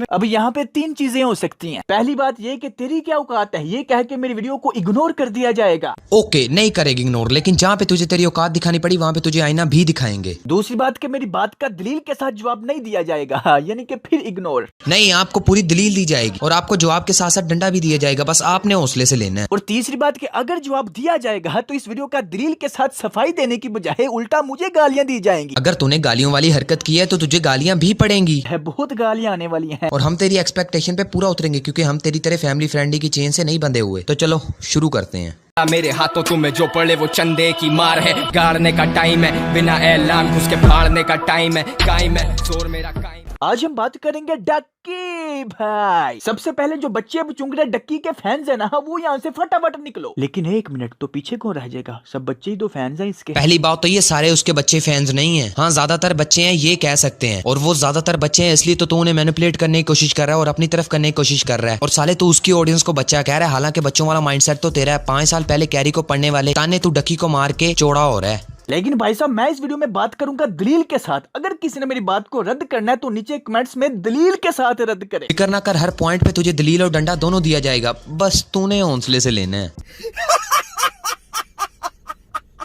अब यहाँ पे तीन चीजें हो सकती हैं। पहली बात ये कि तेरी क्या औकात है, ये कह के मेरी वीडियो को इग्नोर कर दिया जाएगा। ओके, नहीं करेगी इग्नोर, लेकिन जहाँ पे तुझे तेरी औकात दिखानी पड़ी वहाँ पे तुझे आईना भी दिखाएंगे। दूसरी बात कि मेरी बात का दलील के साथ जवाब नहीं दिया जाएगा, यानी कि फिर इग्नोर नहीं, आपको पूरी दलील दी जाएगी और आपको जवाब के साथ साथ डंडा भी दिया जाएगा, बस आपने हौसले से लेना है। और तीसरी बात कि अगर जवाब दिया जाएगा तो इस वीडियो का दलील के साथ सफाई देने की बजाय उल्टा मुझे गालियां दी जाएंगी। अगर तूने गालियों वाली हरकत की है तो तुझे गालियां भी पड़ेंगी, बहुत गालियां आने वाली हैं। और हम तेरी एक्सपेक्टेशन पे पूरा उतरेंगे क्योंकि हम तेरी तरह फैमिली फ्रेंडली की चेन से नहीं बंधे हुए। तो चलो शुरू करते हैं। मेरे हाथों तुम्हें जो पड़े वो चंदे की मार है, गाड़ने का टाइम है, बिना ऐलान घुस के फाड़ने का टाइम है, कायम है जोर मेरा कायम। आज हम बात करेंगे डक्की भाई। सबसे पहले जो बच्चे अब चुंगड़े डक्की के फैंस है ना, वो यहाँ से फटाफट निकलो। लेकिन एक मिनट, तो पीछे कौन रह जाएगा? सब बच्चे ही तो फैंस हैं इसके। पहली बात तो ये सारे उसके बच्चे फैंस नहीं हैं। हाँ, ज्यादातर बच्चे हैं ये कह सकते हैं, और वो ज्यादातर बच्चे हैं इसलिए तो तू उन्हें मैनिपुलेट करने की कोशिश कर रहा है और अपनी तरफ करने की कोशिश कर रहा है। और साले तू उसकी ऑडियंस को बच्चा कह रहा है, हालांकि बच्चों वाला माइंडसेट तो तेरा है। 5 साल पहले कैरी को पढ़ने वाले ताने तू डक्की को मार के चौड़ा हो रहा है। लेकिन भाई साहब, मैं इस वीडियो में बात करूंगा दलील के साथ। अगर किसी ने मेरी बात को रद्द करना है तो नीचे कमेंट्स में दलील के साथ रद्द करे। फिक्र ना कर, हर पॉइंट पे तुझे दलील और डंडा दोनों दिया जाएगा, बस तूने हौसले से लेना है।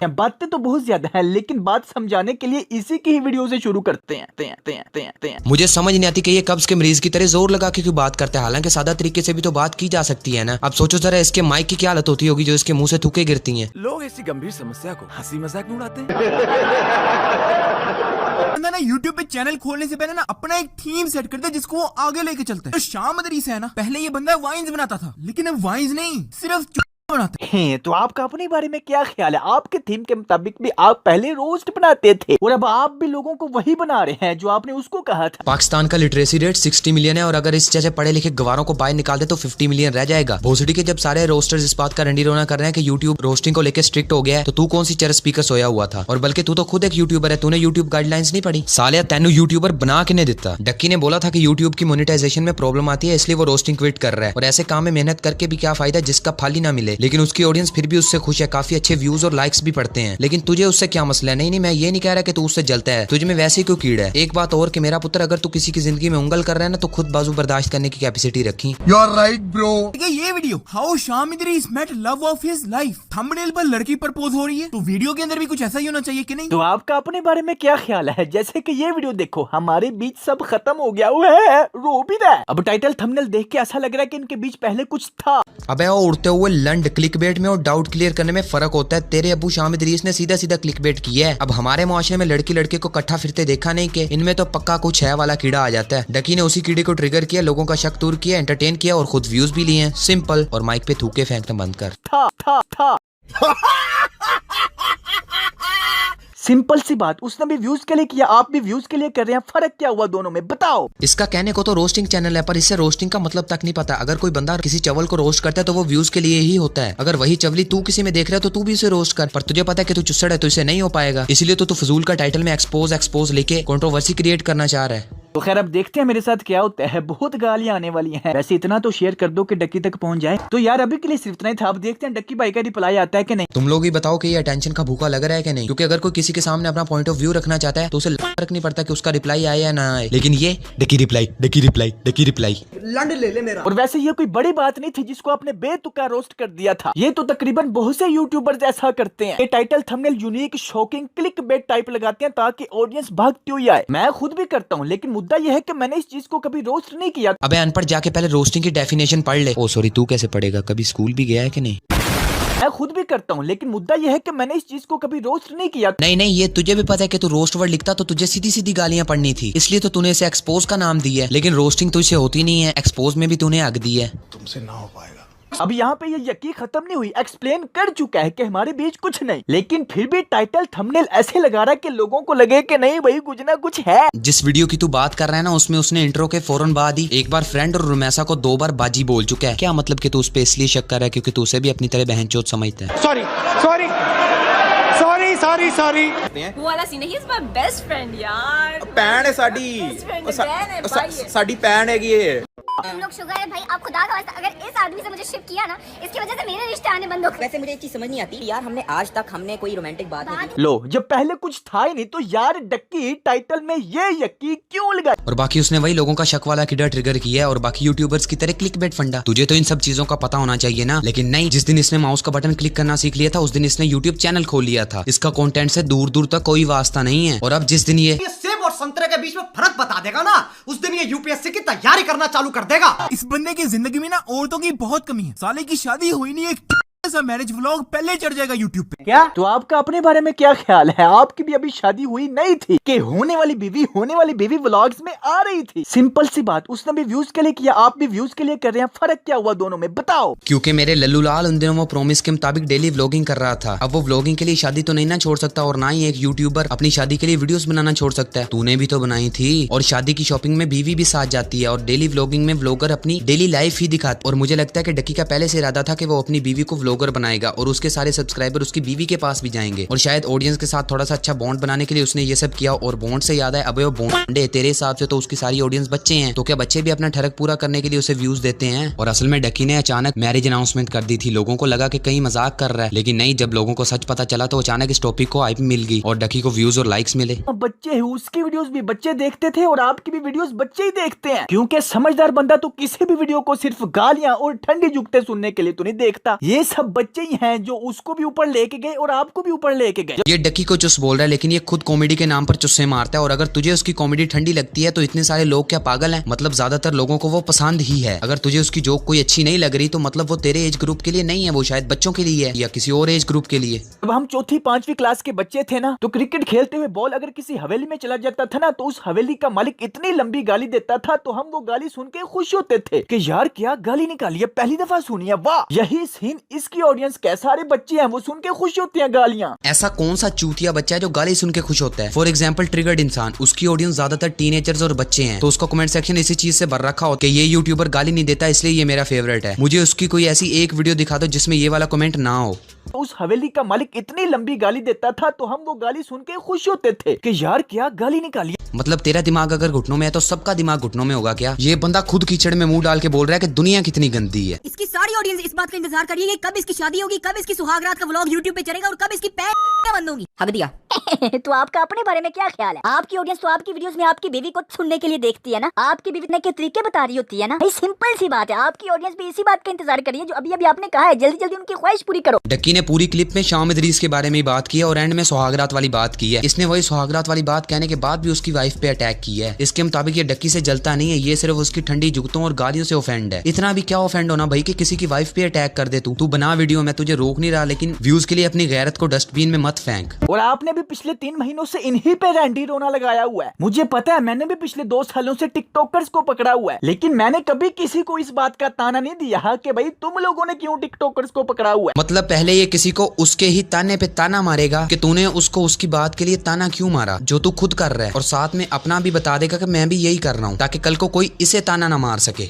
बातें तो बहुत ज्यादा है, लेकिन बात समझाने के लिए इसी की ही वीडियो से शुरू करते हैं। मुझे समझ नहीं आती कि ये कब्ज के मरीज की तरह जोर लगा के क्यों बात करते हैं, हालांकि सादा तरीके से भी तो बात की जा सकती है ना। अब सोचो जरा इसके माइक की क्या हालत होती होगी जो इसके मुंह से थूके गिरती हैं। लोग ऐसी गंभीर समस्या को हंसी मजाक में उड़ाते हैं। ना YouTube पे चैनल खोलने से पहले ना अपना एक थीम सेट करते हैं जिसको वो आगे लेके चलते हैं। तो शाम मदरी से है ना, पहले ये बंदा वाइन्स बनाता था, लेकिन अब वाइन्स नहीं, सिर्फ बनाते हैं। तो आपका अपने बारे में क्या ख्याल है? आपके थीम के मुताबिक भी आप पहले रोस्ट बनाते थे और अब आप भी लोगों को वही बना रहे हैं जो आपने उसको कहा था। पाकिस्तान का लिटरेसी रेट 60 मिलियन है और अगर इस जैसे पढ़े लिखे गवारों को बाहर निकाल दे तो 50 मिलियन रह जाएगा। भोसड़ी के जब सारे रोस्टर्स इस बात का रंडी रोना कर रहे हैं कि यूट्यूब रोस्टिंग को लेकर स्ट्रिक्ट हो गया है, तो तू कौन सी चेयर स्पीकर सोया हुआ था? और बल्कि तू तो खुद एक यूट्यूबर है, तूने यूट्यूब गाइडलाइंस नहीं पढ़ी। साले तेनू यूट्यूबर बना के नहीं देता। डक्की ने बोला था कि यूट्यूब की मोनेटाइजेशन में प्रॉब्लम आती है, इसलिए वो रोस्टिंग क्विट कर रहा है। और ऐसे काम में मेहनत करके भी क्या फायदा जिसका फल ही ना मिले। लेकिन उसकी ऑडियंस फिर भी उससे खुश है, काफी अच्छे व्यूज और लाइक्स भी पड़ते हैं। लेकिन तुझे उससे क्या मसला है? नहीं, मैं ये नहीं कह रहा कि तू उससे जलता है, तुझे में वैसे क्यों कीड़ा है। एक बात और कि मेरा पुत्र, अगर तू किसी की जिंदगी में उंगल कर रहा है ना तो खुद बाजू बर्दाश्त करने की कैपेसिटी रखी। You are right bro. ये video how Shaam Idrees met love of his life, thumbnail पर लड़की प्रपोज हो रही है, तो वीडियो के अंदर भी कुछ ऐसा ही होना चाहिए कि नहीं? तो आपका अपने बारे में क्या ख्याल है? जैसे कि ये वीडियो देखो, हमारे बीच सब खत्म हो गया हुआ है, रो भी रहा है। अब टाइटल थंबनेल देख के ऐसा लग रहा है कि इनके बीच पहले कुछ था। अबे वो उड़ते हुए लंड क्लिकबेट में और डाउट क्लियर करने में फर्क होता है। तेरे अबू शाम इदरीस ने सीधा सीधा क्लिकबेट किया है। अब हमारे मुआशरे में लड़की लड़के को इकट्ठा फिरते देखा नहीं कि इनमें तो पक्का कुछ है वाला कीड़ा आ जाता है। डकी ने उसी कीड़े को ट्रिगर किया, लोगों का शक दूर किया, एंटरटेन किया और खुद व्यूज भी लिए। सिंपल। और माइक पे थूके फेंकना बंद कर। था सिंपल सी बात, उसने भी व्यूज के लिए किया, आप भी व्यूज के लिए कर रहे हैं। फर्क क्या हुआ दोनों में, बताओ? इसका कहने को तो रोस्टिंग चैनल है, पर इससे रोस्टिंग का मतलब तक नहीं पता। अगर कोई बंदा किसी चवल को रोस्ट करता है तो वो व्यूज के लिए ही होता है। अगर वही चवली तू किसी में देख रहा है तो तू भी उसे रोस्ट कर, पर तुझे पता है कि तू चुस्सड़ है तो इसे नहीं हो पाएगा। इसीलिए तो तू फजूल का टाइटल में एक्सपोज लेके कंट्रोवर्सी क्रिएट करना चाह रहा है। तो खैर अब देखते हैं मेरे साथ क्या होता है। बहुत गालियां आने वाली हैं। वैसे इतना तो शेयर कर दो कि डक्की तक पहुंच जाए। तो यार अभी के लिए सिर्फ इतना ही था। अब देखते हैं डक्की भाई का रिप्लाई आता है कि नहीं। तुम लोग ही बताओ कि ये अटेंशन का भूखा लग रहा है कि नहीं, क्योंकि अगर कोई किसी के सामने अपना पॉइंट ऑफ व्यू रखना चाहता है तो उसे फर्क नहीं पड़ता कि उसका रिप्लाई आए या ना आए। लेकिन ये डक्की रिप्लाई लंड ले ले मेरा। और वैसे ये कोई बड़ी बात नहीं थी जिसको आपने बेतुका रोस्ट कर दिया था। ये तो तकरीबन बहुत से यूट्यूबर्स ऐसा करते हैं। ये title thumbnail unique shocking click bait type लगाते हैं ताकि ऑडियंस भागती हुई आए। मैं खुद भी करता हूँ, लेकिन मुद्दा यह है कि मैंने इस चीज को कभी रोस्ट नहीं किया। अबे अनपढ़, जाके पहले रोस्टिंग की डेफिनेशन पढ़ ले। ओ सॉरी, तू कैसे पढ़ेगा? कभी स्कूल भी गया है कि नहीं? मैं खुद भी करता हूँ, लेकिन मुद्दा यह है कि मैंने इस चीज को कभी रोस्ट नहीं किया। नहीं, ये तुझे भी पता है कि तू रोस्ट वर्ड लिखता तो तुझे सीधी सीधी गालियां पढ़नी थी, इसलिए तो तूने इसे एक्सपोज का नाम दिया है। लेकिन रोस्टिंग तुझसे होती नहीं है, एक्सपोज में भी तूने हक दी है। तुमसे ना हो पाएगा। अब यहाँ पे ये यकीन खत्म नहीं हुई। एक्सप्लेन कर चुका है कि हमारे बीच कुछ नहीं, लेकिन फिर भी टाइटल थंबनेल ऐसे लगा रहा है कि लोगों को लगे कि नहीं भाई कुछ ना कुछ है। जिस वीडियो की तू बात कर रहा है ना, उसमें उसने इंट्रो के फौरन बाद ही एक बार फ्रेंड और रुमैसा को 2 बार बाजी बोल चुका है। क्या मतलब कि तू उस पे इसलिए शक कर रहा है क्योंकि तू उसे भी अपनी तरह बहनचोद समझता है? सॉरी वो वाला सीन है, he is my best friend यार। ਭੈਣ ਹੈ ਸਾਡੀ Best friend है, बहन है, भाई है। ਸਾਡੀ ਭੈਣ ਹੈਗੀ ਏ। तुम लोग शुगर है भाई, आप खुदा का वास्ता अगर इस आदमी से मुझे शिफ्ट किया ना, इसकी वजह से मेरे रिश्ते आने बंद हो गए। वैसे मुझे एक चीज समझ नहीं आती यार, हमने आज तक कोई रोमांटिक बात नहीं की। लो, जब पहले कुछ था ही नहीं तो यार डक्की टाइटल में ये यक्की क्यों लगा? और बाकी उसने वही लोगों का शक वाला किडा ट्रिगर किया है और बाकी यूट्यूबर्स की तरह क्लिक बेट फंडा। तुझे तो इन सब चीजों का पता होना चाहिए ना, लेकिन नहीं। जिस दिन इसने माउस का बटन क्लिक करना सीख लिया था उस दिन इसने यूट्यूब चैनल खोल लिया था। इसका कंटेंट से दूर दूर तक कोई वास्ता नहीं है। और अब जिस दिन ये सेब और संतरे के बीच में फर्क बता देगा ना, उस दिन ये यूपीएससी की तैयारी करना चालू कर देगा। इस बंदे की जिंदगी में ना औरतों की बहुत कमी है। साले की शादी हुई नहीं, एक ऐसा मैरिज व्लॉग पहले चढ़ जाएगा यूट्यूब पे। क्या? तो आपका अपने बारे में क्या ख्याल है? आपकी भी अभी शादी हुई नहीं थी कि होने वाली बीवी व्लॉग्स में आ रही थी? सिंपल सी बात, उसने भी व्यूज के लिए किया, आप भी व्यूज के लिए कर रहे हैं। फर्क क्या हुआ दोनों में, बताओ? क्योंकि मेरे लल्लू लाल उन दिनों वो प्रॉमिस के मुताबिक डेली व्लॉगिंग कर रहा था। अब वो व्लॉगिंग के लिए शादी तो नहीं ना छोड़ सकता, और ना ही एक यूट्यूबर अपनी शादी के लिए वीडियोस बनाना छोड़ सकता है। तूने भी तो बनाई थी। और शादी की शॉपिंग में बीवी भी साथ जाती है, और डेली व्लॉगिंग में व्लॉगर अपनी डेली लाइफ ही दिखाता। और मुझे लगता है कि डक्की का पहले से इरादा था कि वो अपनी बीवी को व्लॉगर बनाएगा और उसके सारे सब्सक्राइबर उसकी बीवी के पास भी जाएंगे, और शायद ऑडियंस के साथ थोड़ा सा अच्छा बॉन्ड बनाने के लिए उसने ये सब किया। और बॉन्ड से याद है, अबे वो बॉन्डे तेरे हिसाब से तो उसकी सारी ऑडियंस बच्चे हैं, तो क्या बच्चे भी अपना ठरक पूरा करने के लिए उसे व्यूज देते हैं? और असल में डक्की ने अचानक मैरिज अनाउंसमेंट कर दी थी। लोगों को लगा कि कहीं मजाक कर रहा है, लेकिन नहीं। जब लोगों को सच पता चला तो अचानक इस टॉपिक को हाइप मिल गई और डक्की को व्यूज और लाइक्स मिले। बच्चे ही, उसकी वीडियोस भी बच्चे देखते थे और आपकी भी वीडियोस बच्चे ही देखते हैं, क्योंकि समझदार बंदा तो किसी भी वीडियो को सिर्फ गालियां और ठंडी जुगते सुनने के लिए तो नहीं देखता। ये सब बच्चे ही हैं जो उसको भी ऊपर लेके गए और आपको भी ऊपर लेके गए। ये डक्की को चुस बोल रहा है, लेकिन ये खुद कॉमेडी के नाम पर चुस्से मारता है। और अगर तुझे उसकी कॉमेडी ठंडी लगती है तो इतने सारे लोग क्या पागल हैं? मतलब ज्यादातर लोगों को वो पसंद ही है। अगर तुझे उसकी जोक कोई अच्छी नहीं लग रही तो मतलब वो तेरे एज ग्रुप के लिए नहीं है, वो शायद बच्चों के लिए है या किसी और एज ग्रुप के लिए। जब हम चौथी पांचवी क्लास के बच्चे थे ना, तो क्रिकेट खेलते हुए बॉल अगर किसी हवेली में चला जाता था ना, तो उस हवेली का मालिक इतनी लंबी गाली देता था तो हम वो गाली सुन के खुश होते थे कि यार क्या गाली निकाली है, पहली दफा सुनी है, वाह। यही सीन इसकी ऑडियंस के सारे बच्चे हैं, वो सुन के खुश होते हैं गालियां। ऐसा कौन सा चूतिया बच्चा है जो गाली सुन के खुश होता है? फॉर एग्जाम्पल ट्रिगर्ड इंसान, उसकी ऑडियंस ज्यादातर टीनेजर्स और बच्चे हैं, तो उसका कमेंट सेक्शन इसी चीज से भर रखा हो कि ये यूट्यूबर गाली नहीं देता इसलिए ये मेरा फेवरेट है। मुझे उसकी कोई ऐसी एक वीडियो दिखा दो जिसमें ये वाला कमेंट ना हो। तो उस हवेली का मालिक इतनी लंबी गाली देता था तो हम वो गाली सुन के खुश होते थे कि यार क्या गाली निकाली। मतलब तेरा दिमाग अगर घुटनों में है तो सबका दिमाग घुटनों में होगा क्या? ये बंदा खुद कीचड़ में मुंह डाल के बोल रहा है कि दुनिया कितनी गंदी है। इसकी सारी ऑडियंस इस बात का इंतजार कर रही है कि कब इसकी शादी होगी, कब इसकी सुहागरात का व्लॉग यूट्यूब पे चलेगा और कब इसकी पैर बंद होगी। हक दिया। तो आपका अपने बारे में क्या ख्याल है? आपकी ऑडियंस तो आपकी वीडियोस में आपकी बीवी को सुनने के लिए देखती है ना, आपकी बीवी के तरीके बता रही होती है ना। भाई सिंपल सी बात है, आपकी ऑडियंस भी इसी बात का इंतजार कर रही है जो अभी अभी आपने कहा है। जल्दी जल्दी उनकी ख्वाहिश पूरी करो। डक्की ने पूरी क्लिप में शाम इदरीस के बारे में बात की है और एंड में सुहागरात वाली बात की है। इसने वही सुहागरात वाली बात कहने के बाद भी उसकी वाइफ पे अटैक किया है। इसके मुताबिक ये डक्की से जलता नहीं है, ये सिर्फ उसकी ठंडी जुगतों और गालियों से ऑफेंड है। इतना भी क्या ऑफेंड होना भाई कि किसी की वाइफ पे अटैक कर दे। तू बना वीडियो, मैं तुझे रोक नहीं रहा, लेकिन व्यूज के लिए अपनी गैरत को डस्टबिन में मत फेंक। और आपने भी पिछले 3 महीनों से इन्हीं पे रैंडी रोना लगाया हुआ है। मुझे पता है, मैंने भी पिछले 2 सालों से टिकटॉकर्स को पकड़ा हुआ है, लेकिन मैंने कभी किसी को इस बात का ताना नहीं दिया कि भाई तुम लोगों ने क्यों टिकटॉकर्स को पकड़ा हुआ है। मतलब पहले ये किसी को उसके ही ताने पे ताना मारेगा कि तूने उसको उसकी बात के लिए ताना क्यों मारा जो तू खुद कर रहा है, और साथ में अपना भी बता देगा कि मैं भी यही कर रहा हूँ, ताकि कल को कोई इसे ताना ना मार सके।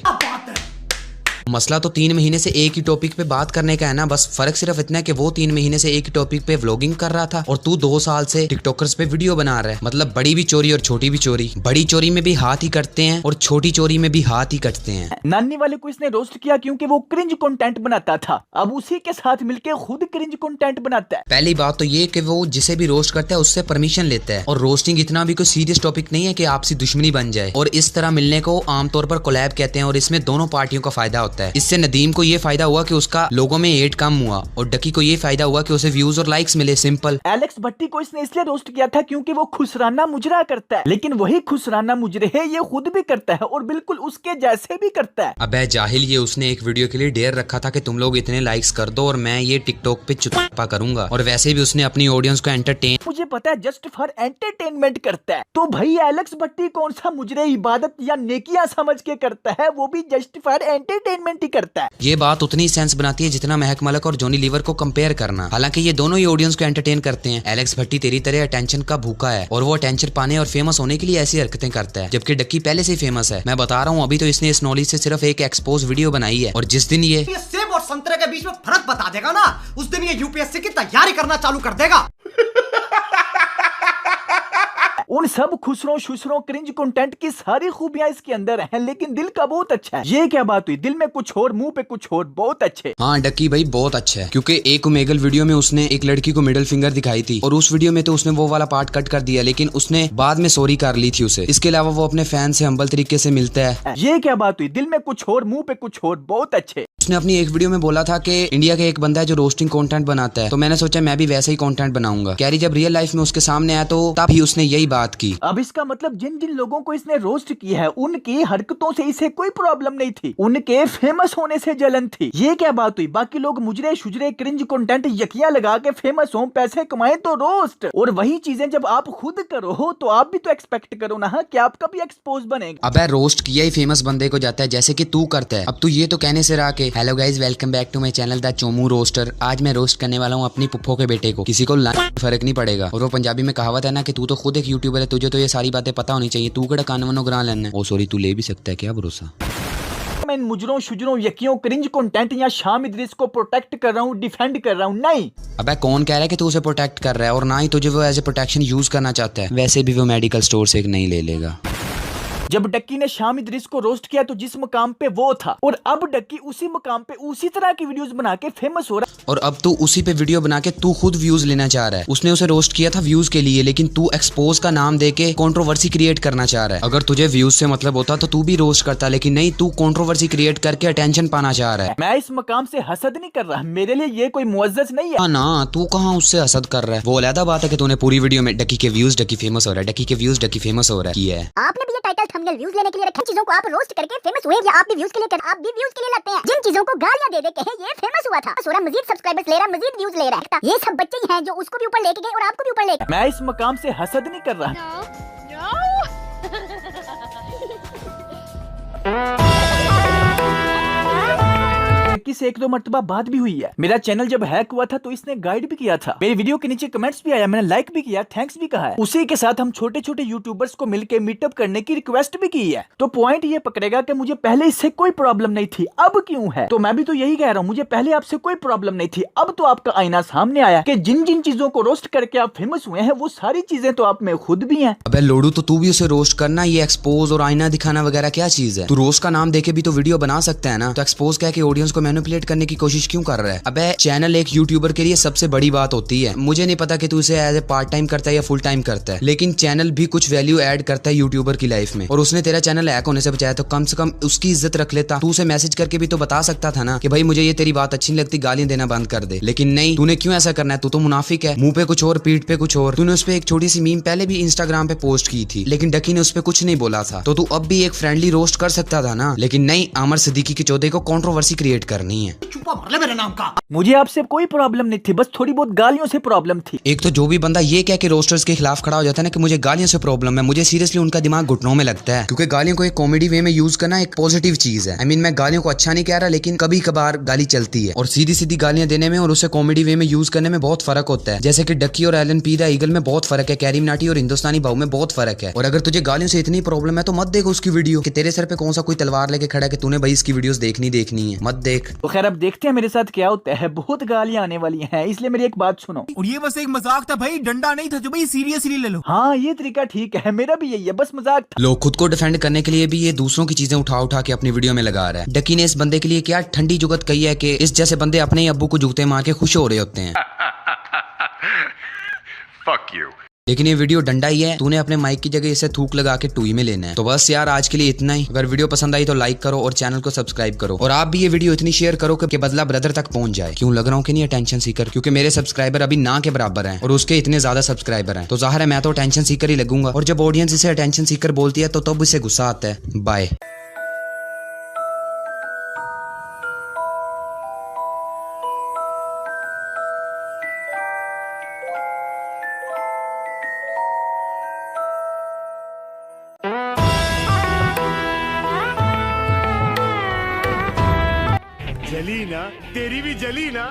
मसला तो 3 महीने से एक ही टॉपिक पे बात करने का है ना, बस फर्क सिर्फ इतना है कि वो 3 महीने से एक ही टॉपिक पे व्लॉगिंग कर रहा था और तू 2 साल से टिकटॉकर्स पे वीडियो बना रहा है। मतलब बड़ी भी चोरी और छोटी भी चोरी। बड़ी चोरी में भी हाथ ही कटते हैं और छोटी चोरी में भी हाथ ही कटते हैं। नानी वाले को इसने रोस्ट किया क्योंकि वो क्रिंज कंटेंट बनाता था, अब उसी के साथ मिलके खुद क्रिंज कंटेंट बनाता है। पहली बात तो ये कि वो जिसे भी रोस्ट करता है उससे परमिशन लेता है, और रोस्टिंग इतना भी कोई सीरियस टॉपिक नहीं है कि आपसी दुश्मनी बन जाए। और इस तरह मिलने को आमतौर पर कोलैब कहते हैं, और इसमें दोनों पार्टियों का फायदा होता है। इससे नदीम को ये फायदा हुआ कि उसका लोगों में हेट कम हुआ, और डक्की को ये फायदा हुआ कि उसे व्यूज और लाइक्स मिले। सिंपल। एलेक्स भट्टी को इसने इसलिए रोस्ट किया था क्योंकि वो खुसराना मुजरा करता है, लेकिन वही खुसराना मुजरे है ये खुद भी करता है और बिल्कुल उसके जैसे भी करता है। अबे जाहिल, ये उसने एक वीडियो के लिए डेयर रखा था कि तुम लोग इतने लाइक्स कर दो और मैं ये टिकटॉक पे चुप्पा करूंगा, और वैसे भी उसने अपनी ऑडियंस को एंटरटेन, मुझे पता है, जस्ट फॉर एंटरटेनमेंट करता है। तो भाई एलेक्स भट्टी कौन सा मुजरे इबादत या नेकियां समझ के करता है, वो भी जस्ट फॉर एंटरटेनमेंट ही करता है। ये बात उतनी सेंस बनाती है जितना महक मलक और जॉनी लीवर को कंपेयर करना। हालांकि ये दोनों ही ऑडियंस को एंटरटेन करते हैं। एलेक्स भट्टी तेरी तरह अटेंशन का भूखा है और वो अटेंशन पाने और फेमस होने के लिए ऐसी हरकतें करता है, जबकि डक्की पहले से ही फेमस है। मैं बता रहा हूँ, अभी तो इसने इस नॉलेज से सिर्फ एक एक्सपोज वीडियो बनाई है, और जिस दिन ये सेब और संतरे के बीच में फर्क बता देगा ना, उस दिन ये यूपीएससी की तैयारी करना चालू कर देगा। उन सब खुसरों शुसरों क्रिंज कंटेंट की सारी खूबियां इसके अंदर हैं, लेकिन दिल का बहुत अच्छा है। ये क्या बात हुई, दिल में कुछ और मुंह पे कुछ और। बहुत अच्छे। हाँ डक्की भाई बहुत अच्छा है, क्योंकि एक ओमेगल वीडियो में उसने एक लड़की को मिडिल फिंगर दिखाई थी और उस वीडियो में तो उसने वो वाला पार्ट कट कर दिया, लेकिन उसने बाद में सॉरी कर ली थी उसे। इसके अलावा वो अपने फैन से हम्बल तरीके से मिलता है। ये क्या बात हुई, दिल में कुछ और मुंह पे कुछ और। बहुत अच्छे। उसने अपनी एक वीडियो में बोला था कि इंडिया का एक बंदा है जो रोस्टिंग कंटेंट बनाता है, तो मैंने सोचा मैं भी वैसे ही कंटेंट बनाऊंगा। कैरी जब रियल लाइफ में उसके सामने आया तो तब ही उसने यही बात की। अब इसका मतलब जिन जिन लोगों को इसने रोस्ट किया है उनकी हरकतों से इसे कोई प्रॉब्लम नहीं थी, उनके फेमस होने से जलन थी। ये क्या बात हुई, बाकी लोग मुजरे शुजरे क्रिंज कंटेंट यकियां लगा के फेमस हो, पैसे कमाए तो रोस्ट, और वही चीजें जब आप खुद करो तो आप भी तो एक्सपेक्ट करो ना कि आपका भी एक्सपोज बनेगा। अबे रोस्ट किया ही फेमस बंदे को जाता है, जैसे कि तू करता है। अब तू ये तो कहने से रहा कि hello guys welcome back to my channel the Chomu roaster. आज मैं रोस्ट करने वाला हूँ अपनी पुप्पो के बेटे को, किसी को फर्क नहीं पड़ेगा। और वो पंजाबी में कहावत है ना कि तू तो खुद एक यूट्यूबर है, तुझे तो ये सारी बातें पता होनी चाहिए, तू कड़ा कान वनो ग्रां लेना। ओ सॉरी, तू ले भी सकता है क्या भरोसा। मैं इन मुजरों शुजरों यकियों क्रिंज कंटेंट या शाम इद्रिस को प्रोटेक्ट कर रहा हूँ, डिफेंड कर रहा हूँ, नहीं। अबे कौन कह रहा है कि तू उसे प्रोटेक्ट कर रहा है, और ना ही तुझे वो एज ए प्रोटेक्शन यूज करना चाहता है। वैसे भी वो मेडिकल स्टोर से एक नहीं ले लेगा। जब डक्की ने शाम इद्रिस को रोस्ट किया तो जिस मुकाम पे वो था, और अब डक्की उसी मुकाम पे उसी तरह की वीडियोस बना के फेमस हो रहा है। और अब तू उसी पे वीडियो बना के तू खुद व्यूज लेना चाह रहा है। उसने उसे रोस्ट किया था व्यूज के लिए, लेकिन तू एक्सपोज का नाम देके कंट्रोवर्सी क्रिएट करना चाह रहा है। अगर तुझे व्यूज से मतलब होता तो तू भी रोस्ट करता, लेकिन नहीं, तू कंट्रोवर्सी क्रिएट करके अटेंशन पाना चाह रहा है। मैं इस मकाम से हसद नहीं कर रहा, मेरे लिए ये कोई मुअज्जज नहीं है। ना तू कहाँ उससे हसद कर रहा है। वो अलग बात है कि तूने पूरी वीडियो में डक्की के व्यूज, डक्की फेमस हो रहा है, डक्की के व्यूज, डक्की फेमस हो रहा है किया है। आपने भी ये टाइटल थंबनेल व्यूज लेने के लिए रखे, चीजों को आप रोस्ट करके फेमस हुए, या आप भी व्यूज के लिए आप भी व्यूज के लिए लगते हैं। जिन चीजों को गालियां दे दे के ये फेमस हुआ था, सोरा मजीद सब्सक्राइबर्स ले रहा, मजीद व्यूज ले रहा है। ये सब बच्चे ही हैं जो उसको भी ऊपर लेके गए और आपको भी ऊपर ले गए। मैं इस मकाम से हसद नहीं कर रहा। डक्की से एक दो मरतबा बात भी हुई है। मेरा चैनल जब हैक हुआ था तो इसने गाइड भी किया था, मेरी वीडियो के नीचे कमेंट्स भी आया, मैंने लाइक भी किया, थैंक्स भी कहा है। उसी के साथ हम छोटे छोटे यूट्यूबर्स को मिलकर मीटअप करने की रिक्वेस्ट भी की है। तो पॉइंट ये पकड़ेगा कि मुझे पहले इससे कोई प्रॉब्लम नहीं थी, अब क्यों है? तो मैं भी तो यही कह रहा हूँ, मुझे पहले आपसे कोई प्रॉब्लम नहीं थी, अब तो आपका आईना सामने आया कि जिन जिन चीजों को रोस्ट करके आप फेमस हुए हैं वो सारी चीजें तो आप में खुद भी हैं। अबे लोडू, तो तू भी उसे रोस्ट करना, ये एक्सपोज और आईना दिखाना वगैरह क्या चीज है? तू रोस्ट का नाम देके भी तो वीडियो बना सकता है ना। तो एक्सपोज कह के ऑडियंस को मैनिपुलेट करने की कोशिश क्यों कर रहा है? अबे चैनल एक यूट्यूबर के लिए सबसे बड़ी बात होती है। मुझे नहीं पता कि तू इसे एज ए पार्ट टाइम करता है या फुल टाइम करता है, लेकिन चैनल भी कुछ वैल्यू ऐड करता है यूट्यूबर की लाइफ में। और उसने तेरा चैनल हैक होने से बचाया, तो कम से कम उसकी इज्जत रख लेता। तू उसे मैसेज करके भी तो बता सकता था ना कि भाई मुझे ये तेरी बात अच्छी नहीं लगती, गालियां देना बंद कर दे। लेकिन नहीं, तूने क्यों ऐसा करना है? तू तो मुनाफिक है, मुंह पे कुछ और पीठ पे कुछ और। तूने उस पे एक छोटी सी मीम पहले भी इंस्टाग्राम पे पोस्ट की थी, लेकिन डक्की ने उस पे कुछ नहीं बोला था। तो तू अब भी एक फ्रेंडली रोस्ट कर सकता था ना, लेकिन नहीं, आमर सिद्दीकी के चौधरी को कंट्रोवर्सी क्रिएट करनी है। चुप्पा भर ले मेरे नाम का। मुझे आपसे कोई प्रॉब्लम नहीं थी, बस थोड़ी बहुत गालियों से प्रॉब्लम थी। एक तो जो भी बंदा ये कह के रोस्टर्स के खिलाफ खड़ा हो जाता है ना कि मुझे गालियों से प्रॉब्लम है, मुझे सीरियसली उनका दिमाग घुटनों में लगता है। क्योंकि गालियों को एक कॉमेडी वे में यूज करना एक पॉजिटिव चीज है। मैं गालियों को अच्छा नहीं कह रहा, लेकिन कभी कभार गाली चलती है, और सीधी सीधी गालियां देने में और उसे कॉमेडी वे में यूज करने में बहुत फर्क होता है। जैसे कि डक्की और एलन पी द ईगल में बहुत फर्क है, कैरी मिनाटी और हिंदुस्तानी भाव में बहुत फर्क है। और अगर तुझे गालियों से इतनी प्रॉब्लम है तो मत देख उसकी वीडियो, कि तेरे सर पे कौन सा कोई तलवार लेके खड़ा है कि तूने भाई इसकी वीडियोस देखनी है, मत देख। तो खैर अब देखते हैं मेरे साथ क्या होता है। बहुत गालियां आने वाली हैं, इसलिए मेरी एक बात सुनो। और ये बस एक मजाक था भाई, डंडा नहीं था जो भाई सीरियसली ले लो। हाँ ये तरीका ठीक है, मेरा भी यही है, बस मजाक था। लोग खुद को डिफेंड करने के लिए भी ये दूसरों की चीजें उठा उठा के अपनी वीडियो में लगा रहा है। डक्की ने इस बंदे के लिए क्या ठंडी जुगत कही है कि इस जैसे बंदे अपने ही अब्बू को जूते मार के खुश हो रहे होते हैं। Fuck you. लेकिन ये वीडियो डंडा ही है, तूने अपने माइक की जगह इसे थूक लगा के टूई में लेना है। तो बस यार आज के लिए इतना ही। अगर वीडियो पसंद आई तो लाइक करो और चैनल को सब्सक्राइब करो, और आप भी ये वीडियो इतनी शेयर करो कि बदला ब्रदर तक पहुंच जाए। क्यों लग रहा हूँ कि नहीं अटेंशन सीकर? क्योंकि मेरे सब्सक्राइबर अभी ना के बराबर हैं और उसके इतने ज्यादा सब्सक्राइबर हैं, तो जाहिर है मैं तो अटेंशन सीकर ही लगूंगा। और जब ऑडियंस इसे अटेंशन सीकर बोलती है तो तब इसे गुस्सा आता है। बाय। जली ना, तेरी भी जली ना।